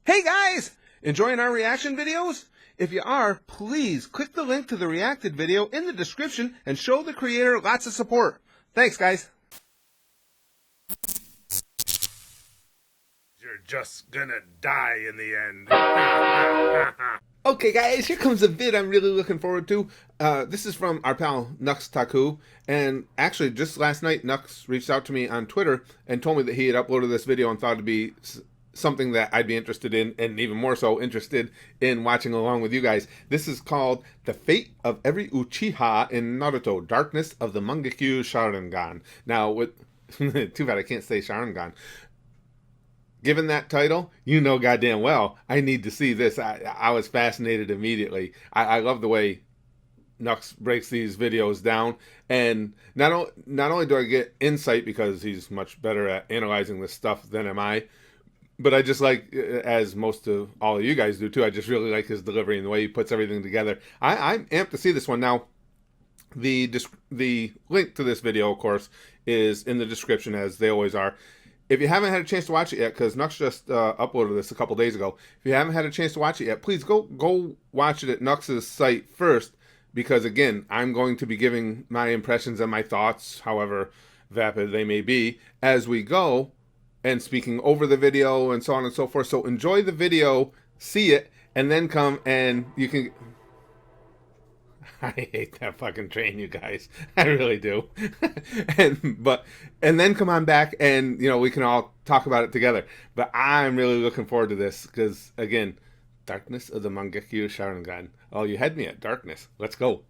Hey guys! Enjoying our reaction videos? If you are, please click the link to the reacted video in the description and show the creator lots of support. Thanks guys! You're just gonna die in the end. Okay guys, here comes a vid I'm really looking forward to. This is from our pal Nux Taku, and actually just last night Nux reached out to me on Twitter and told me that he had uploaded this video and thought it'd be something that I'd be interested in, and even more so interested in watching along with you guys. This is called The Fate of Every Uchiha in Naruto, Darkness of the Mangekyou Sharingan. Now, with too bad I can't say Sharingan. Given that title, you know goddamn well I need to see this. I was fascinated immediately. I love the way Nux breaks these videos down, and not only do I get insight because he's much better at analyzing this stuff than am I, but I just like, as most of all of you guys do too, I just really like his delivery and the way he puts everything together. I'm amped to see this one. Now, the link to this video, of course, is in the description, as they always are. If you haven't had a chance to watch it yet, because Nux just uploaded this a couple days ago, if you haven't had a chance to watch it yet, please go watch it at Nux's site first, because again, I'm going to be giving my impressions and my thoughts, however vapid they may be, as we go, and speaking over the video and so on and so forth. So enjoy the video, see it, and then come and you can... I hate that fucking train, you guys. I really do. and then come on back and, you know, we can all talk about it together. But I'm really looking forward to this because, again, Darkness of the Mangekyou Sharingan. Oh, you had me at darkness. Let's go.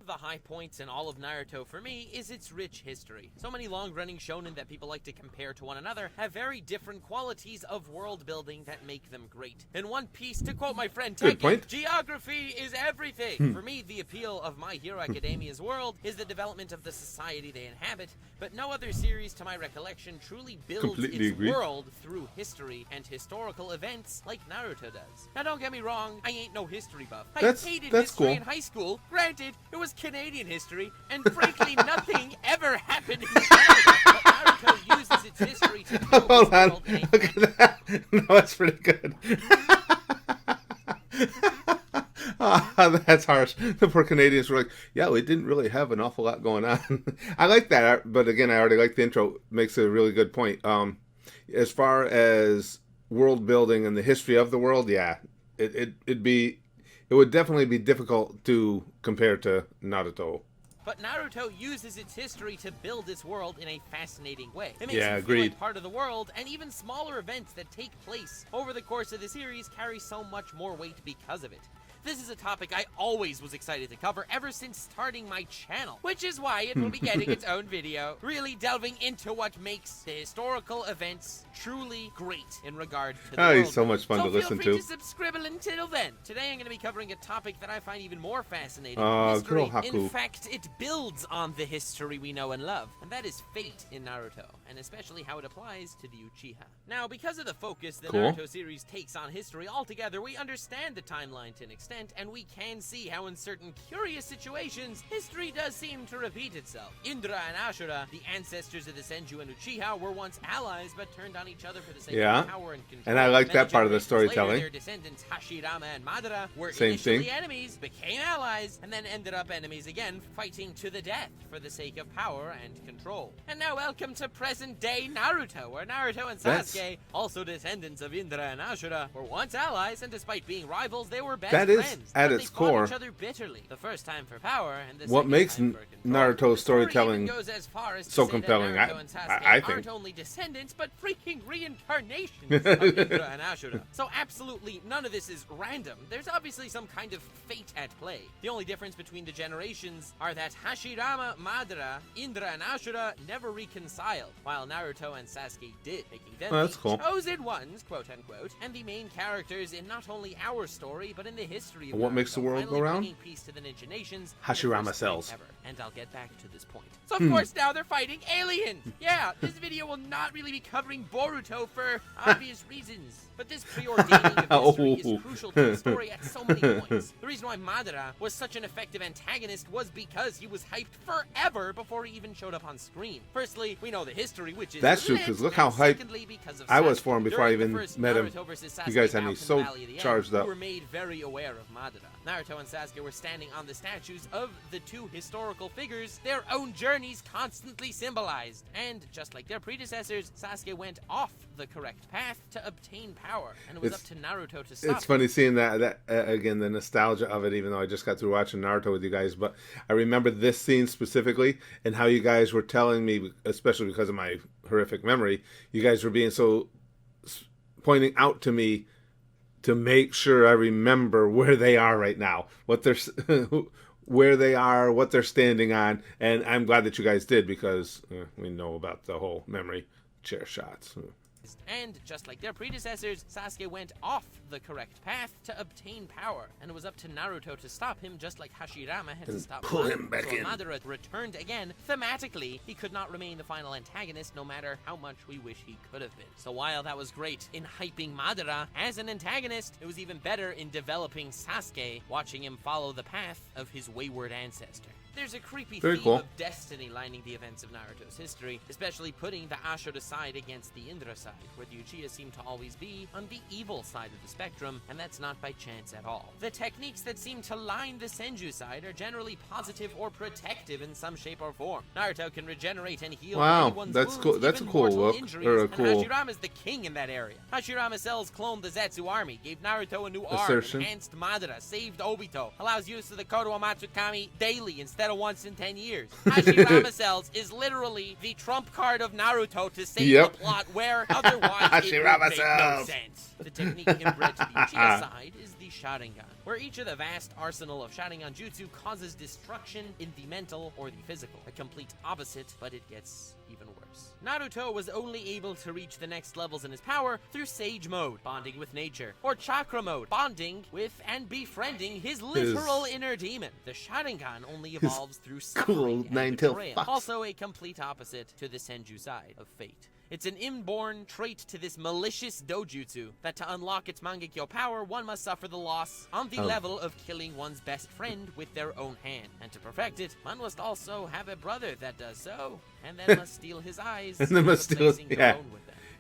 The high points in all of Naruto for me is its rich history. So many long-running shonen that people like to compare to one another have very different qualities of world building that make them great. In One Piece, to quote my friend Taki, geography is everything. For me, the appeal of My Hero Academia's world is the development of the society they inhabit, but no other series to my recollection truly builds its world through history and historical events like Naruto does. Now don't get me wrong, I ain't no history buff. I hated history in high school. Granted, it was Canadian history, and frankly, nothing ever happened in Canada. But Naruto uses its history to build Hold on. Look at that. No, that's pretty good. That's harsh. The poor Canadians were like, yeah, we didn't really have an awful lot going on. I like that, but again, I already like the intro. It makes a really good point. As far as world building and the history of the world, yeah, it would definitely be difficult to compare to Naruto. But Naruto uses its history to build its world in a fascinating way. It makes you feel like part of the world, and even smaller events that take place over the course of the series carry so much more weight because of it. This is a topic I always was excited to cover ever since starting my channel, which is why it will be getting its own video, really delving into what makes the historical events truly great in regard to the world. He's so much fun to listen to. So feel free to subscribe until then. Today I'm going to be covering a topic that I find even more fascinating. History. In fact, it builds on the history we know and love, and that is fate in Naruto, and especially how it applies to the Uchiha. Now, because of the focus the Naruto series takes on history altogether, we understand the timeline to an extent, and we can see how in certain curious situations, history does seem to repeat itself. Indra and Ashura, the ancestors of the Senju and Uchiha, were once allies but turned on each other for the sake of power and control. And I like that part of the storytelling. Later, their descendants Hashirama and Madara were initially enemies, became allies, and then ended up enemies again, fighting to the death for the sake of power and control. And now welcome to present-day Naruto, where Naruto and Sasuke, also descendants of Indra and Ashura, were once allies, and despite being rivals, they were best friends. At its core, each other bitterly. The first time for power, and the what makes Naruto's storytelling so compelling, I think, aren't only descendants but freaking reincarnations of Indra and Ashura. So absolutely none of this is random. There's obviously some kind of fate at play. The only difference between the generations are that Hashirama, Madara, Indra, and Ashura never reconciled, while Naruto and Sasuke did, making them the chosen ones, quote unquote, and the main characters in not only our story but in the history of what makes the world go round? Peace to the Ninja Nations, Hashirama cells. And I'll get back to this point. So of course now they're fighting aliens. Yeah, this video will not really be covering Boruto for obvious reasons. But this preordaining of history is crucial to the story at so many points. The reason why Madara was such an effective antagonist was because he was hyped forever before he even showed up on screen. Firstly, we know the history, which is That's true, lit, because look and how hyped secondly, because of I was Sasuke. for him before I During the even first met him. Naruto versus You guys Sasuke had me bout in so the Valley of the End, charged up. we were made very aware of Madara. Naruto and Sasuke were standing on the statues of the two historical figures their own journeys constantly symbolized. And just like their predecessors, Sasuke went off the correct path to obtain power, and it was up to Naruto to stop It's funny seeing that again, the nostalgia of it, even though I just got through watching Naruto with you guys. But I remember this scene specifically and how you guys were telling me, especially because of my horrific memory, you guys were being so pointing out to me to make sure I remember where they are right now, what they're, where they are, what they're standing on. And I'm glad that you guys did, because we know about the whole memory chair shots. And just like their predecessors, Sasuke went off the correct path to obtain power, and it was up to Naruto to stop him, just like Hashirama had to stop pull Madara. him back so in. Madara returned again. Thematically, he could not remain the final antagonist, no matter how much we wish he could have been. So while that was great in hyping Madara as an antagonist, it was even better in developing Sasuke, watching him follow the path of his wayward ancestor. There's a creepy theme of destiny lining the events of Naruto's history, especially putting the Ashura side against the Indra side, where the Uchiha seem to always be on the evil side of the spectrum, and that's not by chance at all. The techniques that seem to line the Senju side are generally positive or protective in some shape or form. Naruto can regenerate and heal anyone's wounds, cool. That's a even cool mortal look, injuries, or a and cool Hashirama's the king in that area. Hashirama Cell's cloned the Zetsu army, gave Naruto a new assertion. arm, enhanced Madara, saved Obito, allows use of the Kodo Amatsukami daily instead of once in 10 years. Hashirama Cells is literally the trump card of Naruto to save the plot, where otherwise it would make no sense. The technique inbred to the Uchiha side is the Sharingan, where each of the vast arsenal of Sharingan jutsu causes destruction in the mental or the physical. A complete opposite, but it gets even worse. Naruto was only able to reach the next levels in his power through Sage Mode, bonding with nature, or Chakra Mode, bonding with and befriending his literal inner demon. The Sharingan only evolves through suffering and betrayal, also a complete opposite to the Senju side of fate. It's an inborn trait to this malicious dojutsu that to unlock its Mangekyou power, one must suffer the loss on the level of killing one's best friend with their own hand. And to perfect it, one must also have a brother that does so, and then must steal his eyes and then must steal, with them.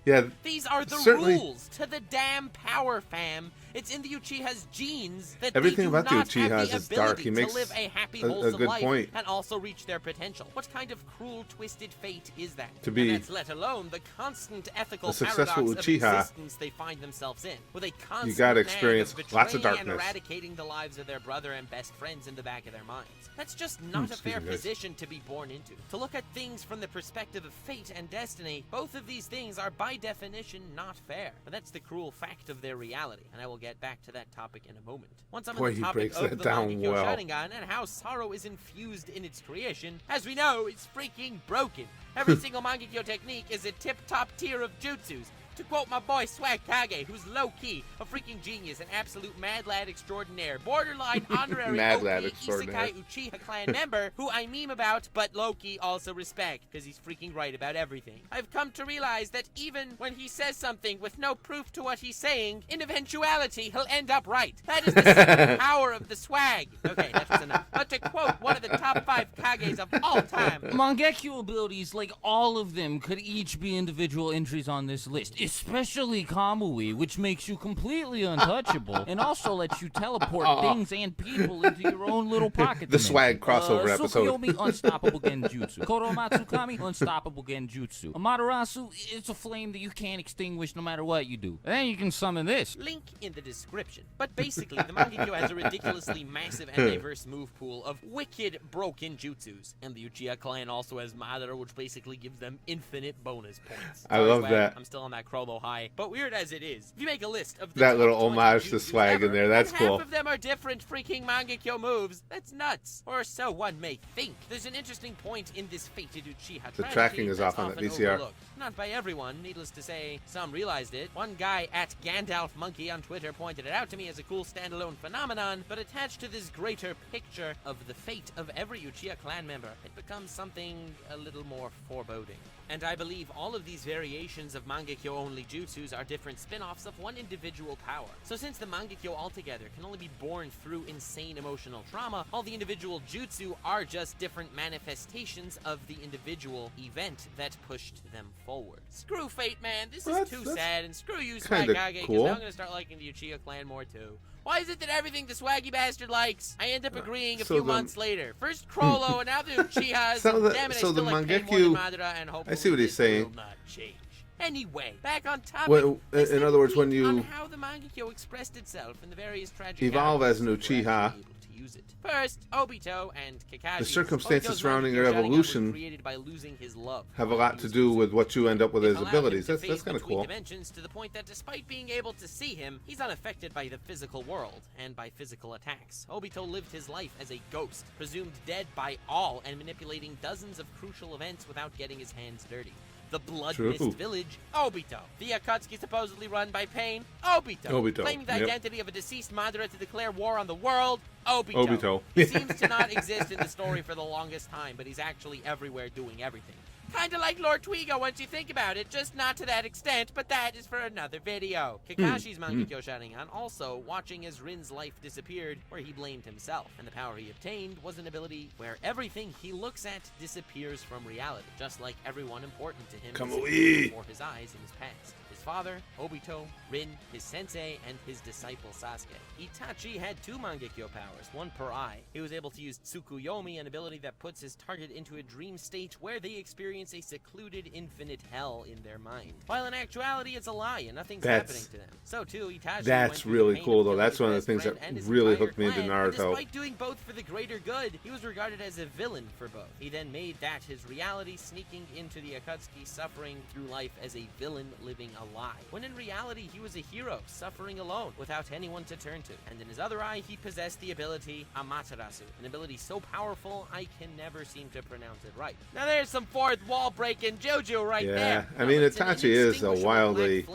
Yeah. These are the rules to the damn power, fam. It's in the Uchiha's genes that everything they do about the not Uchiha have the is dark. He ability makes to live a happy, a wholesome good life point. and also reach their potential. What kind of cruel, twisted fate is that? To be and that's let alone the constant ethical a successful paradox Uchiha, of existence they find themselves in, with a constant you gotta nag experience of lots of betraying darkness. and eradicating the lives of their brother and best friends in the back of their minds. That's just not a fair position to be born into. To look at things from the perspective of fate and destiny, both of these things are by definition not fair. But that's the cruel fact of their reality, and I will get back to that topic in a moment. Once I'm on the topic of the Mangekyou Sharingan and how sorrow is infused in its creation, as we know, it's freaking broken. Every single Mangekyou technique is a tip-top tier of jutsus. To quote my boy Swag Kage, who's low-key a freaking genius, an absolute mad lad extraordinaire, borderline honorary OP Isekai Uchiha clan member, who I meme about, but low-key also respect, because he's freaking right about everything. I've come to realize that even when he says something with no proof to what he's saying, in eventuality, he'll end up right. That is the secret power of the swag. Okay, that was enough. But to quote one of the top 5 Kages of all time, Mangekyou abilities, like all of them, could each be individual entries on this list. Especially Kamui, which makes you completely untouchable and also lets you teleport things and people into your own little pocket. The swag crossover episode. Tsukuyomi, unstoppable genjutsu. Kodomatsukami, unstoppable genjutsu. Amaterasu, it's a flame that you can't extinguish no matter what you do. And then you can summon this. Link in the description. But basically, the Mangekyou has a ridiculously massive and diverse move pool of wicked broken jutsus. And the Uchiha clan also has Madara, which basically gives them infinite bonus points. I love that. I'm still on that Crollo high. But weird as it is, if you make a list of the that top little 20 homage to jutsus swag ever, in there, that's and cool. half of them are different freaking Mangekyou moves. That's nuts. Or so one may think. There's an interesting point in this fated Uchiha The tragedy tracking is that's off on that often VCR. overlooked. Not by everyone, needless to say. Some realized it. One guy at Gandalf Monkey on Twitter pointed it out to me as a cool standalone phenomenon, but attached to this greater picture of the fate of every Uchiha clan member, it becomes something a little more foreboding. And I believe all of these variations of Mangekyou Mangekyou-only jutsus are different spin-offs of one individual power. So since the Mangekyou altogether can only be born through insane emotional trauma, all the individual jutsu are just different manifestations of the individual event that pushed them forward. Screw Fate, man. This is too sad, and screw you, Swagage, because cool. now I'm gonna start liking the Uchiha clan more too. Why is it that everything the swaggy bastard likes, I end up agreeing a few months later? First Crollo, and now the Uchihas. Damn it, I still like Pain more than Madara, and hopefully I see what he's saying. will not change. Anyway, back on topic. Well, in other words, when you on how the Mangekyou expressed itself in the various tragic evolve as an Uchiha, use it. First, Obito and Kakashi. the circumstances Obito's surrounding their Mangekyou Sharingan was evolution created by losing his love. have a lot to do with what you end up with as abilities. That's kind of cool. Dimensions to the point that despite being able to see him, he's unaffected by the physical world and by physical attacks. Obito lived his life as a ghost, presumed dead by all, and manipulating dozens of crucial events without getting his hands dirty. The Blood Mist Village, Obito. The Akatsuki supposedly run by Pain, Obito. Claiming the identity of a deceased Madara to declare war on the world, Obito. He seems to not exist in the story for the longest time, but he's actually everywhere doing everything. Kinda like Lord Twigo once you think about it, just not to that extent, but that is for another video. Kakashi's Mangekyou Sharingan also watching as Rin's life disappeared, where he blamed himself, and the power he obtained was an ability where everything he looks at disappears from reality, just like everyone important to him disappeared before his eyes in his past. His father, Obito, Rin, his sensei, and his disciple Sasuke. Itachi had 2 Mangekyou powers, one per eye. He was able to use Tsukuyomi, an ability that puts his target into a dream state where they experience a secluded infinite hell in their mind. While in actuality, it's a lie and nothing's happening to them. So too, Itachi That's really cool, though. That's one of the things that really hooked me into Naruto. Despite doing both for the greater good, he was regarded as a villain for both. He then made that his reality, sneaking into the Akatsuki, suffering through life as a villain living a lie. When in reality, he was a hero, suffering alone, without anyone to turn to. And in his other eye, he possessed the ability Amaterasu, an ability so powerful, I can never seem to pronounce it right. Now there's some fourth wall breaking JoJo right there. Yeah, I mean, Itachi is a wildly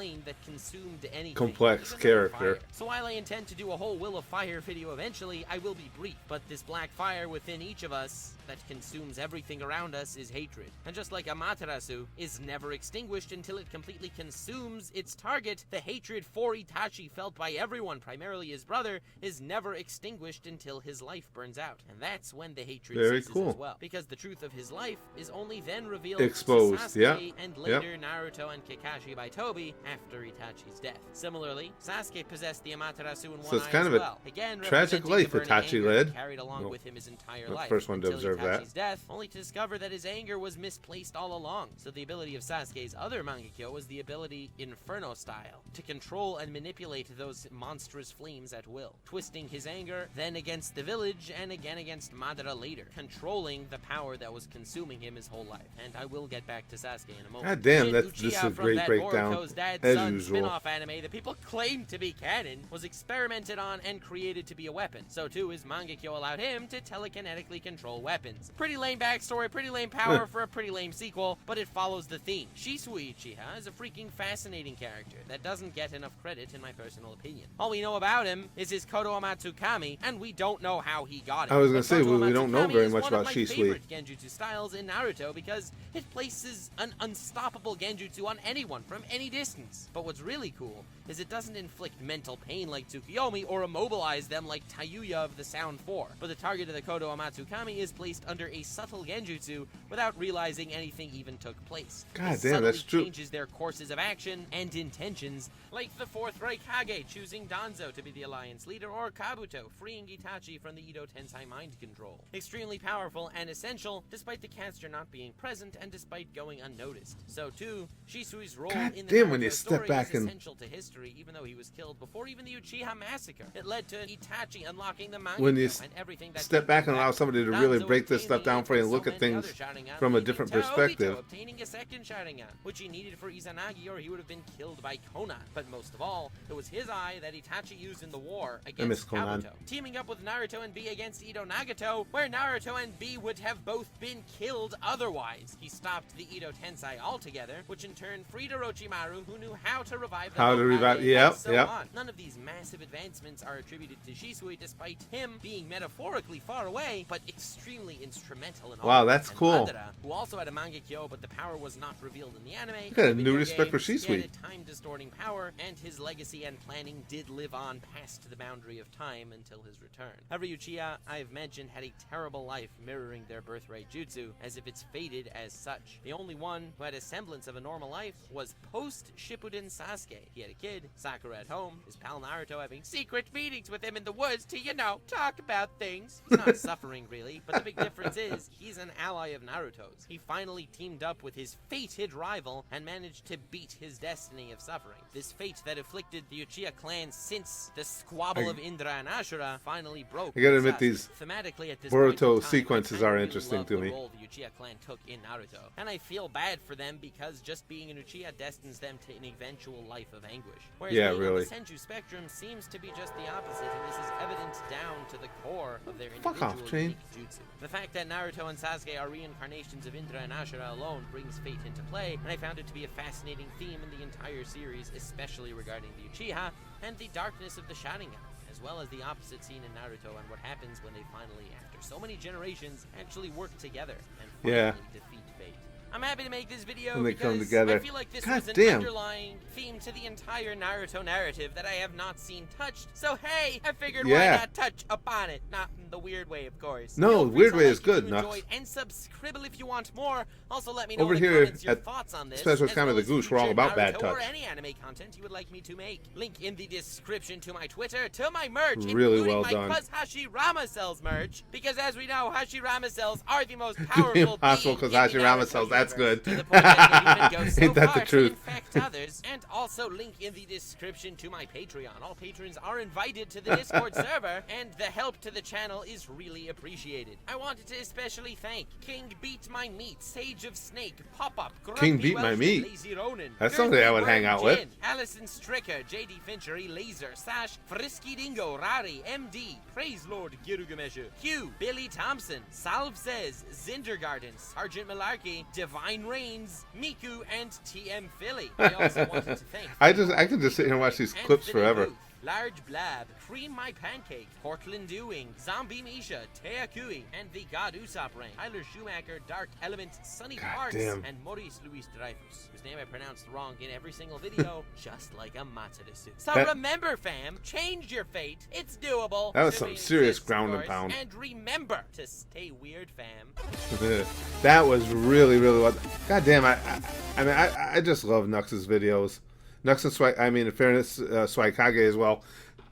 complex character. So while I intend to do a whole Will of Fire video eventually, I will be brief. But this black fire within each of us that consumes everything around us is hatred. And just like Amaterasu is never extinguished until it completely consumes its target, the hatred for Itachi felt by everyone, primarily his brother, is never extinguished until his life burns out. And that's when the hatred ceases as well. Because the truth of his life is only then revealed exposed, to Sasuke and later Naruto and Kakashi by Tobi after Itachi's death. Similarly, Sasuke possessed the Amaterasu in one eye kind as of well. Again, tragic life Itachi led. Carried along with him his entire life. First one to observe Itachi's death, only to discover that his anger was misplaced all along. So the ability of Sasuke's other Mangekyou was the ability Inferno style, to control and manipulate those monstrous flames at will, twisting his anger then against the village and again against Madara later, controlling the power that was consuming him his whole life. And I will get back to Sasuke in a moment. God damn, this Uchiha is a great breakdown, Boruto's dad, as son usual. spin-off anime that people claim to be canon was experimented on and created to be a weapon. So too his Mangekyou allowed him to telekinetically control weapons. Pretty lame backstory, pretty lame power for a pretty lame sequel, but it follows the theme. Shisui Uchiha is a freaking fascinating character that doesn't get enough credit in my personal opinion. All we know about him is his Kodo Amatsukami, and we don't know how he got it. I was going to say, Kodo we don't know Amatsukami very is much one about of my Shisui. favorite Genjutsu styles in Naruto because it places an unstoppable Genjutsu on anyone from any distance. But what's really cool is it doesn't inflict mental pain like Tsukuyomi or immobilize them like Tayuya of the Sound 4. But the target of the Kodo Amatsukami is placed under a subtle Genjutsu without realizing anything even took place. God damn, that's true. Changes their courses of action and intentions, like the Fourth Raikage choosing Danzo to be the alliance leader, or Kabuto freeing Itachi from the Edo Tensei mind control. Extremely powerful and essential, despite the caster not being present and despite going unnoticed. So too, Shisui's role in the Naruto story is essential to history, even though he was killed before even the Uchiha massacre. It led to Itachi unlocking the Mangekyou When you and everything that step back and allow somebody to really break this stuff down for you and look at things from a different perspective. Obtaining a second Sharingan, which he needed for Izanagi or he would have been killed by Konan. But most of all, it was his eye that Itachi used in the war against Kabuto, teaming up with Naruto and B against Ito Nagato, where Naruto and B would have both been killed otherwise. He stopped the Edo Tensei altogether, which in turn freed Orochimaru, who knew how to revive the Hokage, and so on. None of these massive advancements are attributed to Shisui, despite him being metaphorically far away, but extremely instrumental in all. Wow, that's and cool. Madara, who also had a Mangekyou, but the power was not revealed in the anime. I got a new respect for Shisui movie. He had a time-distorting power, and his legacy and planning did live on past the boundary of time until his return. Every Uchiha I've mentioned had a terrible life mirroring their birthright jutsu, as if it's fated as such. The only one who had a semblance of a normal life was post-Shippuden Sasuke. He had a kid, Sakura at home, his pal Naruto having secret meetings with him in the woods to, you know, talk about things. He's not suffering, really, but the big difference is he's an ally of Naruto's. He finally teamed up with his fated rival and managed to beat his destiny of suffering. This fate that afflicted the Uchiha clan since the squabble of Indra and Ashura finally broke. I gotta admit, these thematically at this Boruto sequences are really interesting love to the me. role the Uchiha clan took in Naruto, and I feel bad for them because just being an Uchiha destines them to an eventual life of anguish. Whereas Yeah, being really. on the Senju spectrum seems to be just the opposite, and this is evident down to the core of their Fuck off, individual Chain. unique jutsu. The fact that Naruto and Sasuke are reincarnations of Indra and Ashura alone brings fate into play, and I found it to be a fascinating theme in the entire series, especially regarding the Uchiha and the darkness of the Sharingan, as well as the opposite scene in Naruto and what happens when they finally, after so many generations, actually work together and finally defeat fate. I'm happy to make this video When they come because together. I feel like this God was an damn. underlying theme to the entire Naruto narrative that I have not seen touched. So hey, I figured Yeah. why not touch upon it? Not in the weird way, of course. No, Feel free weird to way like is if good, you Nux. enjoyed, and subscribe if you want more. Also, let me know Over in the here comments your at thoughts on this. Special as Time of well the as Goose, we're all future about bad Naruto touch. or any anime content you would like me to make. Link in the description to my Twitter, to my merch, Really including well my done. Cuz Hashirama sells merch. Because as we know, Hashirama cells are the most powerful Impossible being because in the Hashirama Naruto sells. That's universe, good. to the point that they even go so Ain't that far the truth? to infect others. And also link in the description to my Patreon. All patrons are invited to the Discord server, and the help to the channel is really appreciated. I wanted to especially thank King Beat My Meat, Sage of Snake, Pop-Up, King Beat My Meat? Lazy Ronin, That's somebody I would Girthy hang Worm out with. Jin, Allison Stricker, JD Finchery, Laser, Sash, Frisky Dingo, Rari, MD, Praise Lord Girugameshu, Hugh, Billy Thompson, Salve Says, Zindergarten, Sergeant Malarkey, Divine Reigns, Miku, and TM Philly. I also wanted to thank I can just sit here and watch these clips Anthony forever. Booth, Large Blab, Cream My Pancake, Portland Doing, Zombie Misha, Tea Kui, and the God Usopp Rain, Tyler Schumacher, Dark Element, Sunny Parks, damn. and Maurice Luis Dreyfus, whose name I pronounced wrong in every single video, just like a Matsudasu. So remember, fam, change your fate. It's doable. That was Assuming some it serious exists, ground of and course. pound. And remember to stay weird, fam. That was really, really well. God damn, I just love Nux's videos. Nux and Swag, I mean, in fairness, Swaikage as well.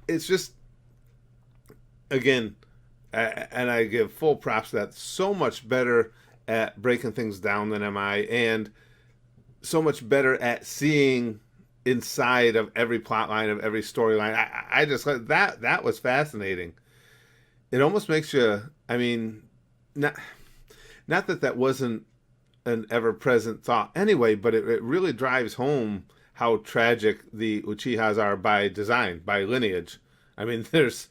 It's just, again, and I give full props to that, so much better at breaking things down than am I, and so much better at seeing inside of every plot line, of every storyline. I just, that was fascinating. It almost makes you, I mean, not that wasn't an ever-present thought anyway, but it really drives home how tragic the Uchihas are by design, by lineage. I mean, there's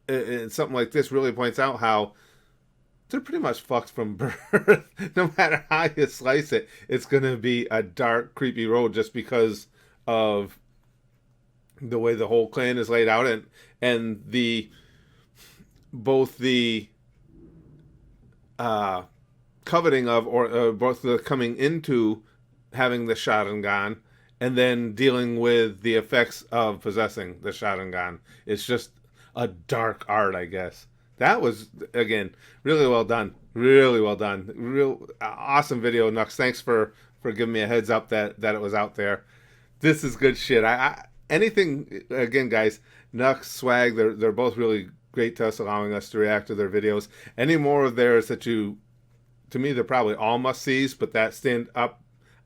something like this really points out how they're pretty much fucked from birth. No matter how you slice it, it's going to be a dark, creepy road just because of the way the whole clan is laid out, and both the coveting of, or both the coming into having the Sharingan, and then dealing with the effects of possessing the Sharingan. It's just a dark art, I guess. That was, again, really well done. Really well done. Real awesome video, Nux. Thanks for giving me a heads up that it was out there. This is good shit. Anything, again, guys, Nux, Swag, they're both really great to us, allowing us to react to their videos. Any more of theirs that to me, they're probably all must-sees, but that stand up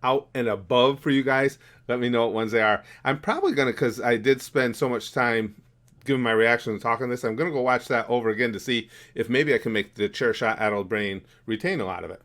out and above for you guys, let me know what ones they are. I'm probably going to, because I did spend so much time giving my reaction and talking this, I'm going to go watch that over again to see if maybe I can make the chair shot addled brain retain a lot of it.